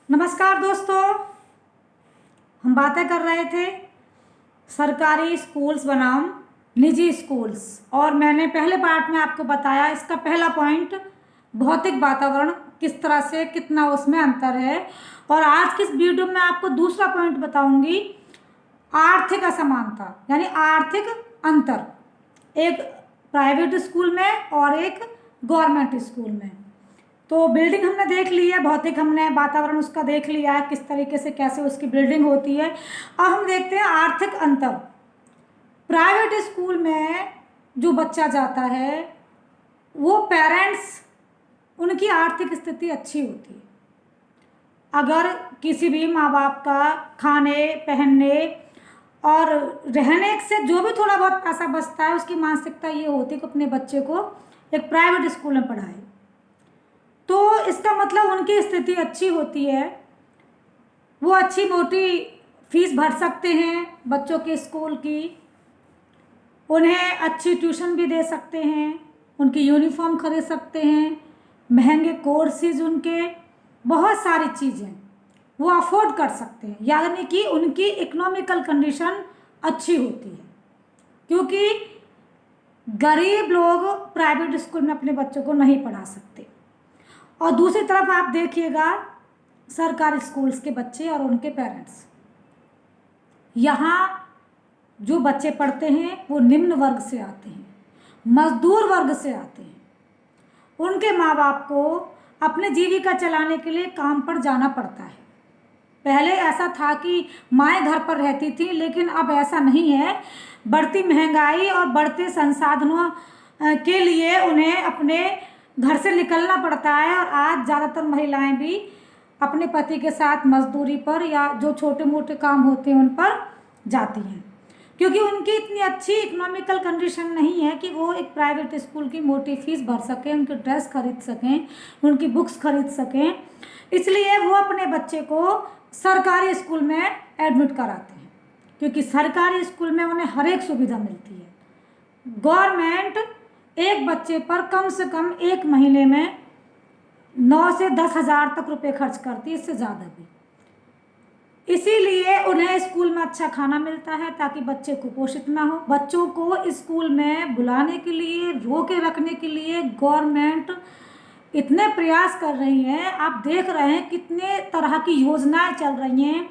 नमस्कार दोस्तों। हम बातें कर रहे थे सरकारी स्कूल्स बनाम निजी स्कूल्स, और मैंने पहले पार्ट में आपको बताया इसका पहला पॉइंट भौतिक वातावरण किस तरह से कितना उसमें अंतर है। और आज की इस वीडियो में आपको दूसरा पॉइंट बताऊंगी, आर्थिक असमानता यानी आर्थिक अंतर एक प्राइवेट स्कूल में और एक गवर्नमेंट स्कूल में। तो बिल्डिंग हमने देख ली है, भौतिक हमने वातावरण उसका देख लिया है, किस तरीके से कैसे उसकी बिल्डिंग होती है। अब हम देखते हैं आर्थिक अंतर। प्राइवेट स्कूल में जो बच्चा जाता है वो पेरेंट्स, उनकी आर्थिक स्थिति अच्छी होती है। अगर किसी भी माँ बाप का खाने पहनने और रहने से जो भी थोड़ा बहुत पैसा बचता है, उसकी मानसिकता ये होती है कि अपने बच्चे को एक प्राइवेट स्कूल में पढ़ाए। तो इसका मतलब उनकी स्थिति अच्छी होती है, वो अच्छी मोटी फीस भर सकते हैं बच्चों के स्कूल की, उन्हें अच्छी ट्यूशन भी दे सकते हैं, उनकी यूनिफॉर्म खरीद सकते हैं, महंगे कोर्सेज, उनके बहुत सारी चीज़ें वो अफोर्ड कर सकते हैं। यानी कि उनकी इकोनॉमिकल कंडीशन अच्छी होती है, क्योंकि गरीब लोग प्राइवेट स्कूल में अपने बच्चों को नहीं पढ़ा सकते। और दूसरी तरफ आप देखिएगा सरकारी स्कूल्स के बच्चे और उनके पेरेंट्स, यहाँ जो बच्चे पढ़ते हैं वो निम्न वर्ग से आते हैं, मजदूर वर्ग से आते हैं। उनके माँ बाप को अपने जीविका चलाने के लिए काम पर जाना पड़ता है। पहले ऐसा था कि माएँ घर पर रहती थी, लेकिन अब ऐसा नहीं है। बढ़ती महंगाई और बढ़ते संसाधनों के लिए उन्हें अपने घर से निकलना पड़ता है, और आज ज़्यादातर महिलाएं भी अपने पति के साथ मजदूरी पर या जो छोटे मोटे काम होते हैं उन पर जाती हैं, क्योंकि उनकी इतनी अच्छी इकोनॉमिकल कंडीशन नहीं है कि वो एक प्राइवेट स्कूल की मोटी फीस भर सकें, उनकी ड्रेस खरीद सकें, उनकी बुक्स खरीद सकें। इसलिए वो अपने बच्चे को सरकारी स्कूल में एडमिट कराते हैं, क्योंकि सरकारी स्कूल में उन्हें हर एक सुविधा मिलती है। गवर्नमेंट एक बच्चे पर कम से कम एक महीने में 9 से 10 हज़ार तक रुपए खर्च करती है, इससे ज़्यादा भी। इसीलिए उन्हें स्कूल में अच्छा खाना मिलता है ताकि बच्चे कुपोषित ना हो। बच्चों को स्कूल में बुलाने के लिए, रोके रखने के लिए गवर्नमेंट इतने प्रयास कर रही है। आप देख रहे हैं कितने तरह की योजनाएं चल रही हैं।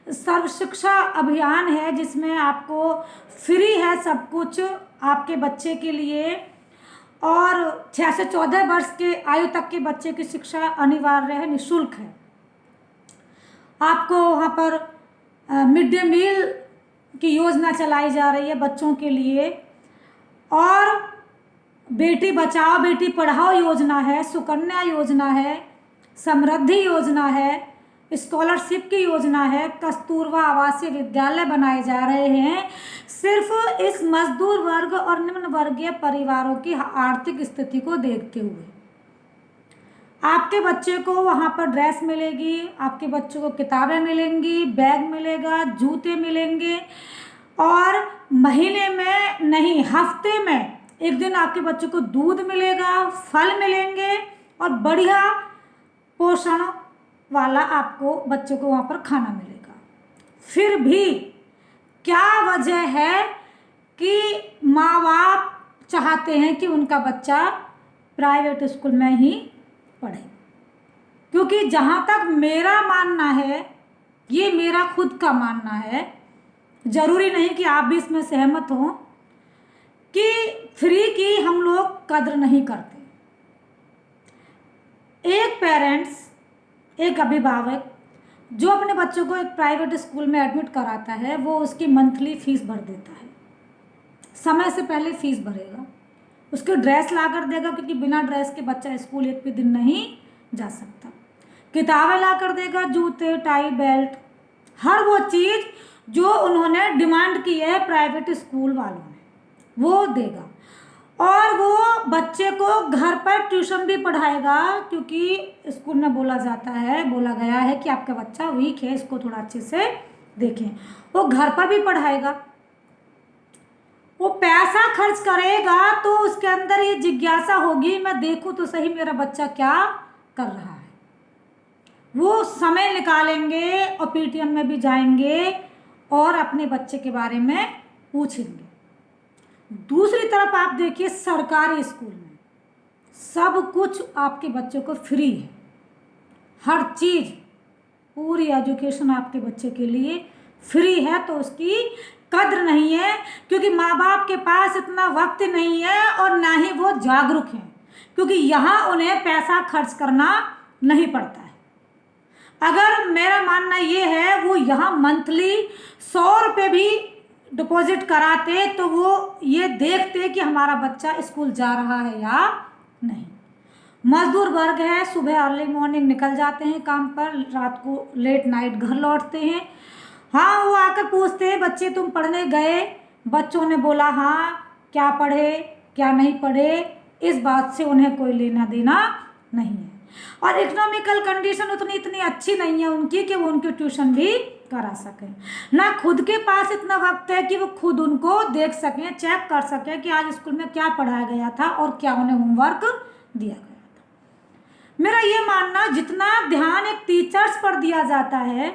सर्व शिक्षा अभियान है जिसमें आपको फ्री है सब कुछ आपके बच्चे के लिए, और 6 से 14 वर्ष के आयु तक के बच्चे की शिक्षा अनिवार्य है, निःशुल्क है। आपको वहाँ पर मिड डे मील की योजना चलाई जा रही है बच्चों के लिए, और बेटी बचाओ बेटी पढ़ाओ योजना है, सुकन्या योजना है, समृद्धि योजना है, स्कॉलरशिप की योजना है, कस्तूरबा आवासीय विद्यालय बनाए जा रहे हैं, सिर्फ इस मजदूर वर्ग और निम्न वर्गीय परिवारों की आर्थिक स्थिति को देखते हुए। आपके बच्चे को वहाँ पर ड्रेस मिलेगी, आपके बच्चों को किताबें मिलेंगी, बैग मिलेगा, जूते मिलेंगे, और महीने में नहीं हफ्ते में एक दिन आपके बच्चों को दूध मिलेगा, फल मिलेंगे, और बढ़िया पोषण वाला आपको बच्चों को वहाँ पर खाना मिलेगा। फिर भी क्या वजह है कि माँ बाप चाहते हैं कि उनका बच्चा प्राइवेट स्कूल में ही पढ़े? क्योंकि जहाँ तक मेरा मानना है, ये मेरा खुद का मानना है, ज़रूरी नहीं कि आप भी इसमें सहमत हों, कि फ्री की हम लोग कद्र नहीं करते। एक पेरेंट्स, एक अभिभावक जो अपने बच्चों को एक प्राइवेट स्कूल में एडमिट कराता है, वो उसकी मंथली फीस भर देता है। समय से पहले फीस भरेगा, उसको ड्रेस ला कर देगा, क्योंकि बिना ड्रेस के बच्चा स्कूल एक भी दिन नहीं जा सकता। किताबें ला कर देगा, जूते, टाई, बेल्ट, हर वो चीज़ जो उन्होंने डिमांड की है प्राइवेट स्कूल वालों ने, वो देगा। और वो बच्चे को घर पर ट्यूशन भी पढ़ाएगा, क्योंकि स्कूल में बोला गया है कि आपका बच्चा वीक है, इसको थोड़ा अच्छे से देखें। वो घर पर भी पढ़ाएगा। वो पैसा खर्च करेगा तो उसके अंदर ये जिज्ञासा होगी, मैं देखूं तो सही मेरा बच्चा क्या कर रहा है। वो समय निकालेंगे और पीटीएम में भी जाएंगे और अपने बच्चे के बारे में पूछेंगे। दूसरी तरफ आप देखिए सरकारी स्कूल में सब कुछ आपके बच्चों को फ्री है, हर चीज़, पूरी एजुकेशन आपके बच्चे के लिए फ्री है, तो उसकी कद्र नहीं है, क्योंकि माँ बाप के पास इतना वक्त नहीं है और ना ही वो जागरूक हैं, क्योंकि यहाँ उन्हें पैसा खर्च करना नहीं पड़ता है। अगर मेरा मानना ये है वो यहाँ मंथली 100 रुपये भी डिपॉजिट कराते तो वो ये देखते कि हमारा बच्चा स्कूल जा रहा है या नहीं। मजदूर वर्ग है, सुबह अर्ली मॉर्निंग निकल जाते हैं काम पर, रात को लेट नाइट घर लौटते हैं। हाँ, वो आकर पूछते हैं बच्चे तुम पढ़ने गए? बच्चों ने बोला हाँ, क्या पढ़े क्या नहीं पढ़े, इस बात से उन्हें कोई लेना देना नहीं है। और इकोनॉमिकल कंडीशन इतनी अच्छी नहीं है उनकी कि वो उनकी ट्यूशन भी करा सकें, ना खुद के पास इतना वक्त है कि वो खुद उनको देख सकें, चेक कर सकें कि आज स्कूल में क्या पढ़ाया गया था और क्या उन्हें होमवर्क दिया गया था। मेरा ये मानना, जितना ध्यान एक टीचर्स पर दिया जाता है,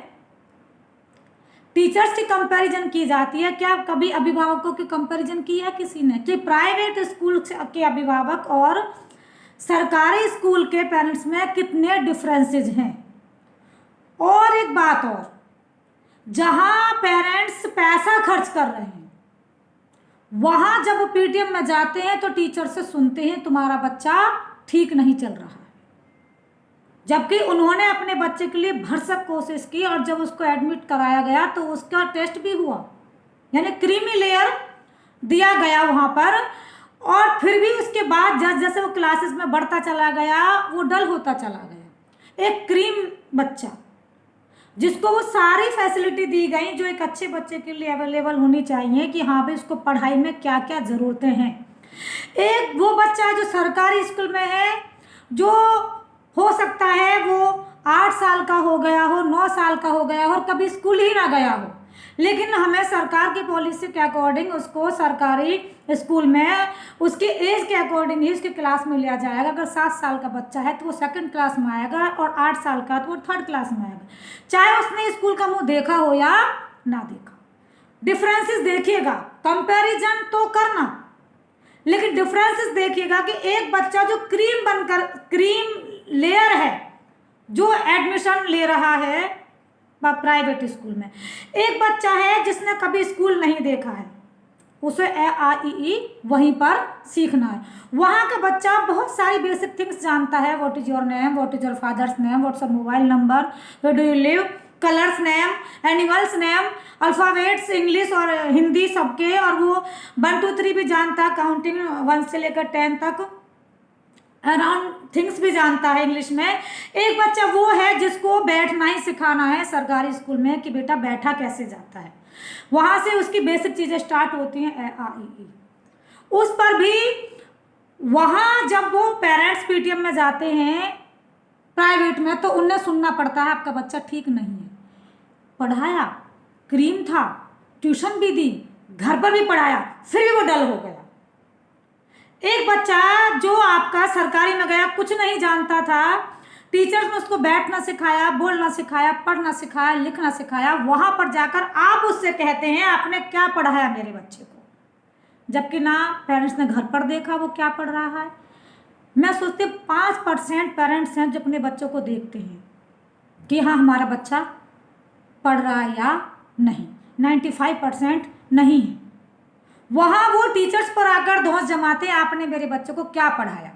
टीचर्स की कंपैरिजन की जाती है, क्या कभी अभिभावकों की कंपैरिजन की है किसी ने? कि प्राइवेट स्कूल के अभिभावक और सरकारी स्कूल के पेरेंट्स में कितने डिफरेंसेस हैं। और एक बात और, जहां पेरेंट्स पैसा खर्च कर रहे हैं वहां जब वो पीटीएम में जाते हैं तो टीचर से सुनते हैं तुम्हारा बच्चा ठीक नहीं चल रहा है, जबकि उन्होंने अपने बच्चे के लिए भरसक कोशिश की और जब उसको एडमिट कराया गया तो उसका टेस्ट भी हुआ, यानी क्रीमी लेयर दिया गया वहाँ पर, और फिर भी उसके बाद जैसे वो क्लासेस में बढ़ता चला गया वो डल होता चला गया। एक क्रीम बच्चा जिसको वो सारी फैसिलिटी दी गई जो एक अच्छे बच्चे के लिए अवेलेबल होनी चाहिए कि हाँ भाई उसको पढ़ाई में क्या क्या ज़रूरतें हैं, एक वो बच्चा जो सरकारी स्कूल में है, जो हो सकता है वो 8 साल का हो गया हो, 9 साल का हो गया हो और कभी स्कूल ही ना गया हो, लेकिन हमें सरकार की पॉलिसी के अकॉर्डिंग उसको सरकारी स्कूल में उसकी एज के अकॉर्डिंग ही उसके क्लास में लिया जाएगा। अगर 7 साल का बच्चा है तो वो 2nd क्लास में आएगा और 8 साल का तो वो 3rd क्लास में आएगा, चाहे उसने स्कूल का मुँह देखा हो या ना देखा। डिफरेंसेस देखिएगा, कंपैरिजन तो करना, लेकिन डिफरेंसेस देखिएगा कि एक बच्चा जो क्रीम लेयर है जो एडमिशन ले रहा है प्राइवेट स्कूल में, एक बच्चा है जिसने कभी स्कूल नहीं देखा है, उसे ए आ ई ई वहीं पर सीखना है। वहाँ का बच्चा बहुत सारी बेसिक थिंग्स जानता है, what is your name, what is your father's name, what's your mobile number, where do you live, colours name, animals name, alphabets English और हिंदी सबके, और वो 1 2 3 भी जानता, काउंटिंग 1 से लेकर 10 तक, अराउंड थिंग्स भी जानता है इंग्लिश में। एक बच्चा वो है जिसको बैठना ही सिखाना है सरकारी स्कूल में कि बेटा बैठा कैसे जाता है, वहाँ से उसकी बेसिक चीज़ें स्टार्ट होती हैं, ए आ ई ई। उस पर भी वहाँ जब वो पेरेंट्स पीटीएम में जाते हैं प्राइवेट में तो उन्हें सुनना पड़ता है आपका बच्चा ठीक नहीं है, पढ़ाया, क्रीम था, ट्यूशन भी दी, घर पर भी पढ़ाया, फिर भी वो डल हो गया। एक बच्चा जो आपका सरकारी में गया, कुछ नहीं जानता था, टीचर्स ने उसको बैठना सिखाया, बोलना सिखाया, पढ़ना सिखाया, लिखना सिखाया, वहाँ पर जाकर आप उससे कहते हैं आपने क्या पढ़ाया मेरे बच्चे को, जबकि ना पेरेंट्स ने घर पर देखा वो क्या पढ़ रहा है। मैं सोचती 5% पेरेंट्स हैं जो अपने बच्चों को देखते हैं कि हाँ हमारा बच्चा पढ़ रहा है या नहीं, 95% नहीं है। वहाँ वो टीचर्स पर आकर धौंस जमाते हैं आपने मेरे बच्चे को क्या पढ़ाया।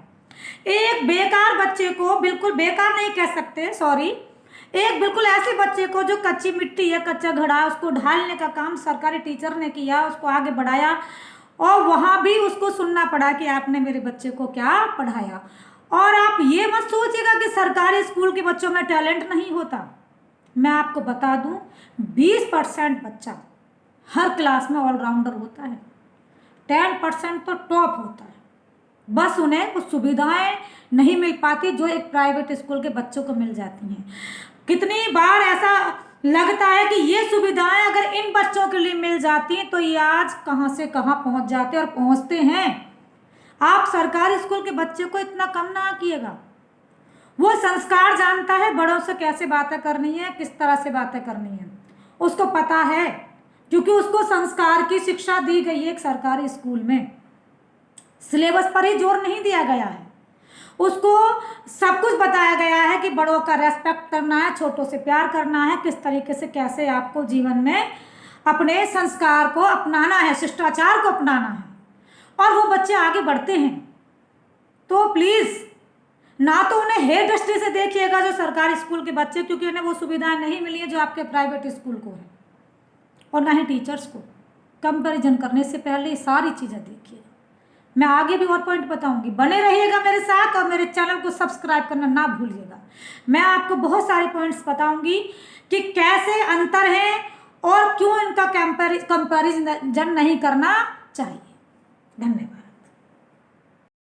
एक बेकार बच्चे को, बिल्कुल बेकार नहीं कह सकते, सॉरी, एक बिल्कुल ऐसे बच्चे को जो कच्ची मिट्टी है, कच्चा घड़ा, उसको ढालने का काम सरकारी टीचर ने किया, उसको आगे बढ़ाया, और वहाँ भी उसको सुनना पड़ा कि आपने मेरे बच्चे को क्या पढ़ाया। और आप ये मत सोचिएगा कि सरकारी स्कूल के बच्चों में टैलेंट नहीं होता। मैं आपको बता दूं 20% बच्चा हर क्लास में ऑलराउंडर होता है, 10% तो टॉप होता है, बस उन्हें कुछ सुविधाएं नहीं मिल पाती जो एक प्राइवेट स्कूल के बच्चों को मिल जाती हैं। कितनी बार ऐसा लगता है कि ये सुविधाएं अगर इन बच्चों के लिए मिल जाती हैं तो ये आज कहाँ से कहाँ पहुँच जाते और पहुँचते हैं। आप सरकारी स्कूल के बच्चे को इतना कम ना कीजिएगा, वो संस्कार जानता है, बड़ों से कैसे बातें करनी है, किस तरह से बातें करनी है, उसको पता है, क्योंकि उसको संस्कार की शिक्षा दी गई है एक सरकारी स्कूल में। सिलेबस पर ही जोर नहीं दिया गया है, उसको सब कुछ बताया गया है कि बड़ों का रेस्पेक्ट करना है, छोटों से प्यार करना है, किस तरीके से कैसे आपको जीवन में अपने संस्कार को अपनाना है, शिष्टाचार को अपनाना है, और वो बच्चे आगे बढ़ते हैं। तो प्लीज़ ना तो उन्हें हेय दृष्टि से देखिएगा जो सरकारी स्कूल के बच्चे, क्योंकि उन्हें वो सुविधाएं नहीं मिली है जो आपके प्राइवेट स्कूल को है, और ना ही टीचर्स को। कंपैरिजन करने से पहले सारी चीज़ें देखिएगा। मैं आगे भी और पॉइंट बताऊंगी, बने रहिएगा मेरे साथ, और मेरे चैनल को सब्सक्राइब करना ना भूलिएगा। मैं आपको बहुत सारे पॉइंट्स बताऊंगी कि कैसे अंतर है और क्यों इनका कंपैरिजन नहीं करना चाहिए। धन्यवाद।